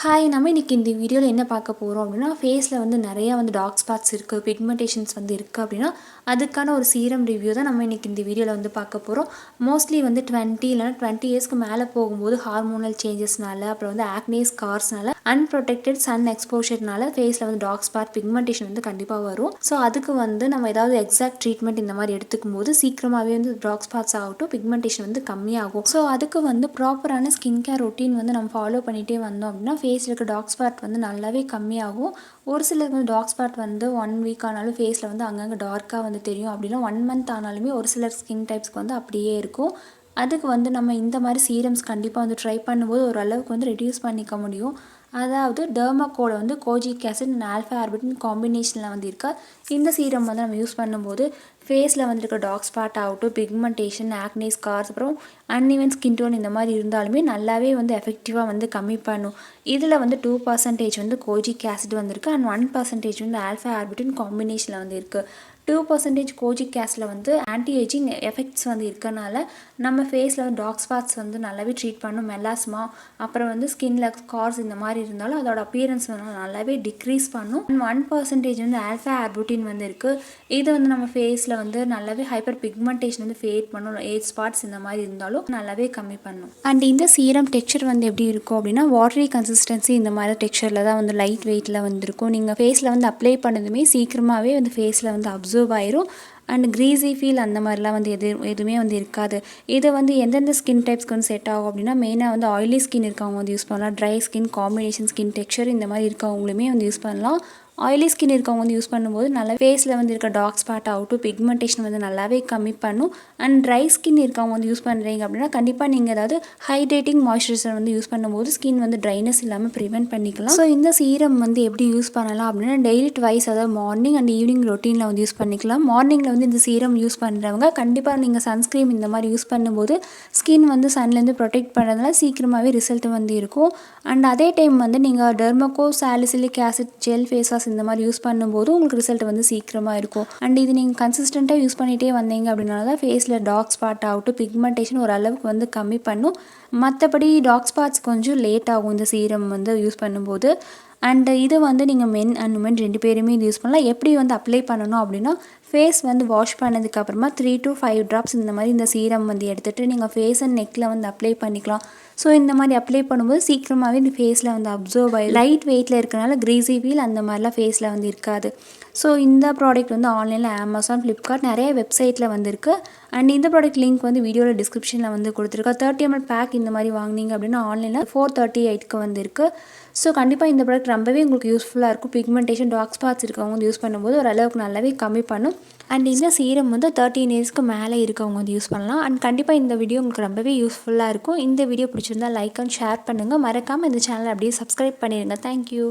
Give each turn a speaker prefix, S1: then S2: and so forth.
S1: Hi நம்ம இன்றைக்கி இந்த வீடியோவில் என்ன பார்க்க போகிறோம் அப்படின்னா ஃபேஸில் வந்து நிறையா வந்து டார்க் ஸ்பாட்ஸ் இருக்குது, பிக்மெண்டேஷன்ஸ் வந்து இருக்குது அப்படின்னா அதுக்கான ஒரு சீரம் ரிவ்யூ தான் நம்ம இன்றைக்கி இந்த வீடியோவில் வந்து பார்க்க போகிறோம். மோஸ்ட்லி வந்து 20 இல்லைனா 20 இயர்ஸ்க்கு மேலே போகும்போது ஹார்மோனல் சேஞ்சஸ்னால அப்புறம் வந்து ஆக்னே ஸ்கார்ஸ்னால அன்ப்ரொடெக்டட் சன் எக்ஸ்போஷர்னால ஃபேஸில் வந்து டார்க் ஸ்பாட் பிக்மெண்டேஷன் வந்து கண்டிப்பாக வரும். ஸோ அதுக்கு வந்து நம்ம ஏதாவது எக்ஸாக்ட் ட்ரீட்மெண்ட் இந்த மாதிரி எடுத்துக்கும் போது சீக்கிரமாகவே வந்து டார்க் ஸ்பாட்ஸ் ஆகட்டும் பிக்மெண்டேஷன் வந்து கம்மியாகும். ஸோ அதுக்கு வந்து ப்ராப்பரான ஸ்கின் கேர் ரொட்டீன் வந்து நம்ம ஃபாலோ பண்ணிகிட்டே வந்தோம் அப்படின்னா ஃபேஸில் இருக்க டார்க் ஸ்பாட் வந்து நல்லாவே கம்மியாகும். ஒரு சிலருக்கு வந்து டார்க் ஸ்பாட் வந்து 1 வீக் ஆனாலும் ஃபேஸில் வந்து அங்கங்கே டார்க்காக வந்து தெரியும். அப்படின்னா 1 மந்த் ஆனாலுமே ஒரு சிலர் ஸ்கின் டைப்ஸ்க்கு வந்து அப்படியே இருக்கும். அதுக்கு வந்து நம்ம இந்த மாதிரி சீரம்ஸ் கண்டிப்பாக வந்து ட்ரை பண்ணும்போது ஓரளவுக்கு வந்து ரெடியூஸ் பண்ணிக்க முடியும். அதாவது டெர்மாக்கோட வந்து kojic acid and alpha orbiting காம்பினேஷனில் வந்து இருக்கா இந்த சீரம் வந்து நம்ம யூஸ் பண்ணும்போது ஃபேஸில் வந்துருக்க டார்க் ஸ்பாட் ஆகட்டும், பிக்மெண்டேஷன், ஆக்னே ஸ்கார்ஸ், அப்புறம் அன்இவன் ஸ்கின் டோன் இந்த மாதிரி இருந்தாலுமே நல்லாவே வந்து எஃபெக்டிவாக வந்து கம்மி பண்ணும். இதில் வந்து 2% வந்து கோஜிக் ஆசிட் வந்துருக்கு அண்ட் 1% வந்து ஆல்ஃபா ஆர்பிட்டின் காம்பினேஷனில் வந்து இருக்குது. 2% கோஜிக் ஆசிடில் வந்து ஆன்டி ஏஜிங் எஃபெக்ட்ஸ் வந்து இருக்கனால நம்ம ஃபேஸில் வந்து டார்க் ஸ்பாட்ஸ் வந்து நல்லாவே ட்ரீட் பண்ணும். மெலாஸ்மா அப்புறம் வந்து ஸ்கின்ல ஸ்கார்ஸ் இந்த மாதிரி இருந்தாலும் அதோட அப்பியரன்ஸ் வந்து நல்லாவே டிக்ரீஸ் பண்ணும். 1% வந்து ஆல்ஃபா ஆர்புட்டின் வந்து இருக்குது. இது வந்து நம்ம ஃபேஸில் வந்து நல்லாவே ஹைப்பர் பிக்மெண்டேஷன் வந்து ஃபேட் பண்ணும். ஏஜ் ஸ்பாட்ஸ் இந்த மாதிரி இருந்தாலும் நல்லாவே கம்மி பண்ணும். அண்ட் இந்த சீரம் டெக்ஸ்சர் வந்து எப்படி இருக்கும் அப்படின்னா வாட்டரி கன்சிஸ்டன்சி இந்த மாதிரி டெக்ஸ்சரில் தான் வந்து லைட் வெயிட்டில் வந்துருக்கும். நீங்கள் ஃபேஸில் வந்து அப்ளை பண்ணதுமே சீக்கிரமாகவே வந்து ஃபேஸில் வந்து அப்சர்வ் ஆயிரும். அண்ட் க்ரீஸி ஃபீல் அந்த மாதிரிலாம் வந்து எதுவுமே வந்து இருக்காது. இது வந்து எந்தெந்த ஸ்கின் டைப்ஸ்க்கு வந்து செட் ஆகும் அப்படின்னா மெயினாக வந்து ஆயிலி ஸ்கின் இருக்கவங்க வந்து யூஸ் பண்ணலாம். Dry skin, combination skin texture இந்த மாதிரி இருக்கவங்களுமே வந்து யூஸ் பண்ணலாம். ஆயிலி ஸ்கின் இருக்கவங்க வந்து யூஸ் பண்ணும்போது நல்லா ஃபேஸில் வந்து இருக்க டார்க் ஸ்பாட் ஆகட்டும் பிக்மெண்டேஷன் வந்து நல்லாவே கம்மி பண்ணும். அண்ட் ட்ரை ஸ்கின் இருக்கவங்க வந்து யூஸ் பண்ணுறீங்க அப்படின்னா கண்டிப்பாக நீங்கள் ஏதாவது ஹைட்ரேட்டிங் மாய்ஸ்சரைசர் வந்து யூஸ் பண்ணும்போது ஸ்கின் வந்து ட்ரைனஸ் இல்லாமல் ப்ரிவென்ட் பண்ணிக்கலாம். ஸோ இந்த சீரம் வந்து எப்படி யூஸ் பண்ணலாம் அப்படின்னா டெய்லி ட்வைஸ், அதாவது மார்னிங் அண்ட் ஈவினிங் ரொட்டீனில் வந்து யூஸ் பண்ணிக்கலாம். மார்னிங்கில் வந்து இந்த சீரம் யூஸ் பண்ணுறவங்க கண்டிப்பாக நீங்கள் சன்ஸ்க்ரீம் இந்த மாதிரி யூஸ் பண்ணும்போது ஸ்கின் வந்து சன்லேருந்து ப்ரொடெக்ட் பண்ணுறதுனால சீக்கிரமாகவே ரிசல்ட் வந்து இருக்கும். அண்ட் அதே டைம் வந்து நீங்கள் Dermaco, salicylic acid, gel face wash இந்த மாதிரி யூஸ் பண்ணும்போது உங்களுக்கு ரிசல்ட் வந்து சீக்கிரமாக இருக்கும். அண்ட் இது நீங்கள் கன்சிஸ்டண்ட்டாக யூஸ் பண்ணிகிட்டே வந்தீங்க அப்படின்னால தான் ஃபேஸில் டார்க் ஸ்பாட் ஆகட்டும் பிக்மெண்டேஷன் ஓரளவுக்கு வந்து கம்மி பண்ணும். மற்றபடி டார்க் ஸ்பாட்ஸ் கொஞ்சம் லேட் ஆகும் இந்த சீரம் வந்து யூஸ் பண்ணும்போது. அண்ட் இது வந்து நீங்கள் மென் அண்ட் உமன் 2 பேருமே இது யூஸ் பண்ணலாம். எப்படி வந்து அப்ளை பண்ணணும் அப்படின்னா ஃபேஸ் வந்து வாஷ் பண்ணதுக்கப்புறமா 3 to 5 ட்ராப்ஸ் இந்த மாதிரி இந்த சீரம் வந்து எடுத்துகிட்டு நீங்கள் ஃபேஸ் அண்ட் நெக்கில் வந்து அப்ளை பண்ணிக்கலாம். ஸோ இந்த மாதிரி அப்ளை பண்ணும்போது சீக்கிரமாகவே இந்த ஃபேஸில் வந்து அப்சர்வ் ஆகி லைட் வெயிட்டில் இருக்கிறனால க்ரீஸி ஃபீல் அந்த மாதிரிலாம் ஃபேஸில் வந்து இருக்காது. ஸோ இந்த ப்ராடக்ட் வந்து ஆன்லைனில் Amazon, Flipkart நிறைய வெப்சைட்டில் வந்துருக்கு. அண்ட் இந்த ப்ராடக்ட் லிங்க் வந்து வீடியோவில் டிஸ்கிரிப்ஷனில் வந்து கொடுத்துருக்கா. 30 ml பேக் இந்த மாதிரி வாங்கினீங்க அப்படின்னா ஆன்லைனில் 438க்கு வந்து இருக்குது. ஸோ கண்டிப்பாக இந்த ப்ராடக்ட் ரொம்பவே உங்களுக்கு யூஸ்ஃபுல்லாக இருக்கும். பிக்மெண்டேஷன், டார்க் ஸ்பாட்ஸ் இருக்கவங்க வந்து யூஸ் பண்ணும்போது ஓரளவுக்கு நல்லாவே கம்மி பண்ணும். அண்ட் இந்த சீரம் வந்து 13 இயர்ஸ்க்கு மேலே இருக்கவங்க வந்து யூஸ் பண்ணலாம். அண்ட் கண்டிப்பாக இந்த வீடியோ உங்களுக்கு ரொம்பவே யூஸ்ஃபுல்லாக இருக்கும். இந்த வீடியோ பிடிச்சிருந்தா லைக் அண்ட் ஷேர் பண்ணுங்கள். மறக்காமல் இந்த சேனலை அப்படியே சப்ஸ்கிரைப் பண்ணிடுங்க. தேங்க்யூ.